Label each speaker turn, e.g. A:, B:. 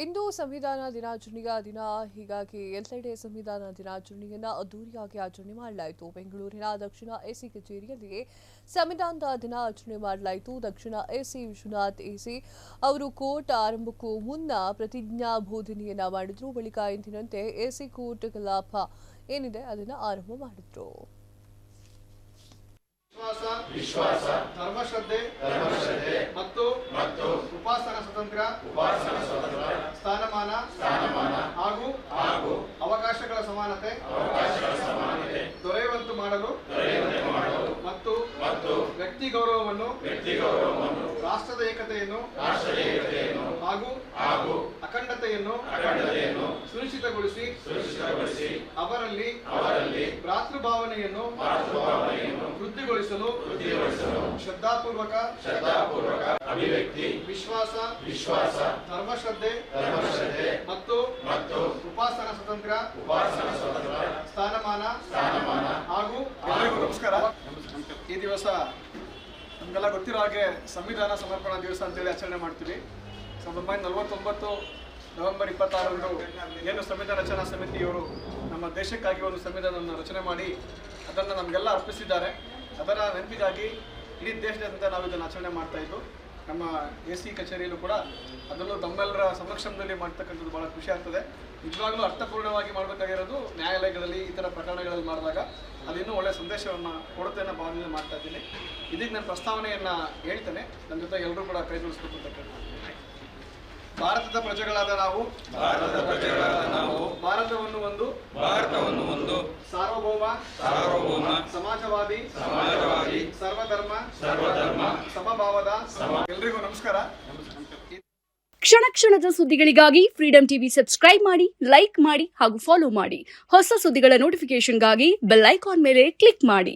A: ಇಂದು ಸಂವಿಧಾನ ದಿನಾಚರಣೆಯ ದಿನ. ಹೀಗಾಗಿ ಎಲ್ಲೆಡೆ ಸಂವಿಧಾನ ದಿನಾಚರಣೆಯನ್ನು ಅದ್ದೂರಿಯಾಗಿ ಆಚರಣೆ ಮಾಡಲಾಯಿತು. ಬೆಂಗಳೂರಿನ ದಕ್ಷಿಣ ಎಸಿ ಕಚೇರಿಯಲ್ಲಿ ಸಂವಿಧಾನದ ದಿನ ಆಚರಣೆ ಮಾಡಲಾಯಿತು. ದಕ್ಷಿಣ ಎಸಿ ವಿಶ್ವನಾಥ್ ಎಸಿ ಅವರು ಕೋರ್ಟ್ ಆರಂಭಕ್ಕೂ ಮುನ್ನ ಪ್ರತಿಜ್ಞಾ ಬೋಧನೆಯನ್ನ ಮಾಡಿದ್ರು. ಬಳಿಕ ಎಂದಿನಂತೆ ಎಸಿ ಕೋರ್ಟ್ ಕಲಾಪ ಏನಿದೆ ಅದನ್ನು ಆರಂಭ ಮಾಡಿದ್ರು.
B: ವಿಶ್ವಾಸ ಧರ್ಮಶ್ರದ್ಧೆ ಮತ್ತು ಉಪಾಸನಾ ಸ್ವಾತಂತ್ರ್ಯ ಸ್ಥಾನಮಾನ ಹಾಗೂ ಅವಕಾಶಗಳ ಸಮಾನತೆ ದೊರೆಯುವಂತೆ ಮಾಡಲು ಮತ್ತು ವ್ಯಕ್ತಿ ಗೌರವವನ್ನು ರಾಷ್ಟ್ರದ ಏಕತೆಯನ್ನು ಹಾಗೂ ಅಖಂಡತೆಯನ್ನು ಸುನಿಶ್ಚಿತಗೊಳಿಸಿ ಅವರಲ್ಲಿ ಭ್ರಾತೃಭಾವನೆಯನ್ನು ವೃದ್ಧಿಗೊಳಿಸಲು ಶ್ರದ್ಧಾಪೂರ್ವಕ ಅಭಿವ್ಯಕ್ತಿ ವಿಶ್ವಾಸ ಧರ್ಮಶ್ರದ್ಧೆ ಮತ್ತು ಉಪಾಸನಾ ಸ್ವಾತಂತ್ರ್ಯ ಸ್ಥಾನಮಾನ ಹಾಗೂ ನಮಸ್ಕಾರ. ಈ ದಿವಸ ನಮಗೆಲ್ಲ ಗೊತ್ತಿರೋ ಹಾಗೆ ಸಂವಿಧಾನ ಸಮರ್ಪಣಾ ದಿವಸ ಅಂತೇಳಿ ಆಚರಣೆ ಮಾಡ್ತೀವಿ. 1949 ನವೆಂಬರ್ 26ರಂದು ಏನು ಸಂವಿಧಾನ ರಚನಾ ಸಮಿತಿಯವರು ನಮ್ಮ ದೇಶಕ್ಕಾಗಿ ಒಂದು ಸಂವಿಧಾನವನ್ನು ರಚನೆ ಮಾಡಿ ಅದನ್ನು ನಮಗೆಲ್ಲ ಅರ್ಪಿಸಿದ್ದಾರೆ. ಅದರ ನೆನಪಿಗಾಗಿ ಇಡೀ ದೇಶದಾದ್ಯಂತ ನಾವು ಇದನ್ನು ಆಚರಣೆ ಮಾಡ್ತಾ ಇದ್ದು, ನಮ್ಮ ಎಸಿ ಕಚೇರಿಯಲ್ಲೂ ಕೂಡ ಅದನ್ನು ತಮ್ಮೆಲ್ಲರ ಸಂರಕ್ಷಣೆಯಲ್ಲಿ ಮಾಡ್ತಕ್ಕಂಥದ್ದು ಭಾಳ ಖುಷಿ ಆಗ್ತದೆ. ನಿಜವಾಗ್ಲೂ ಅರ್ಥಪೂರ್ಣವಾಗಿ ಮಾಡಬೇಕಾಗಿರೋದು ನ್ಯಾಯಾಲಯಗಳಲ್ಲಿ ಈ ಥರ ಪ್ರಕರಣಗಳಲ್ಲಿ ಮಾಡಿದಾಗ ಅದು ಇನ್ನೂ ಒಳ್ಳೆಯ ಸಂದೇಶವನ್ನು ಕೊಡುತ್ತೆ ಅನ್ನೋ ಭಾವನೆ ಮಾಡ್ತಾ ಇದ್ದೀನಿ. ಇದೀಗ ನನ್ನ ಪ್ರಸ್ತಾವನೆಯನ್ನು ಹೇಳ್ತೇನೆ. ನನ್ನ ಜೊತೆ ಎಲ್ಲರೂ ಕೂಡ ಕೈ ಜೋಡಿಸ್ಬೇಕು ಅಂತ. ಭಾರತದ ಪ್ರಜೆಗಳಾದ ನಾವು ಭಾರತವನ್ನು ಒಂದು ಸಾರ್ವಭೌಮ ಸಮಾಜವಾದಿ ಸರ್ವಧರ್ಮ ಸಮಭಾವದ ಎಲ್ರಿಗೂ ನಮಸ್ಕಾರ.
C: ಕ್ಷಣ ಕ್ಷಣದ ಸುದ್ದಿಗಳಿಗಾಗಿ ಫ್ರೀಡಂ ಟಿವಿ ಸಬ್ಸ್ಕ್ರೈಬ್ ಮಾಡಿ, ಲೈಕ್ ಮಾಡಿ ಹಾಗೂ ಫಾಲೋ ಮಾಡಿ. ಹೊಸ ಸುದ್ದಿಗಳ ನೋಟಿಫಿಕೇಶನ್ಗಾಗಿ ಬೆಲ್ ಐಕಾನ್ ಮೇಲೆ ಕ್ಲಿಕ್ ಮಾಡಿ.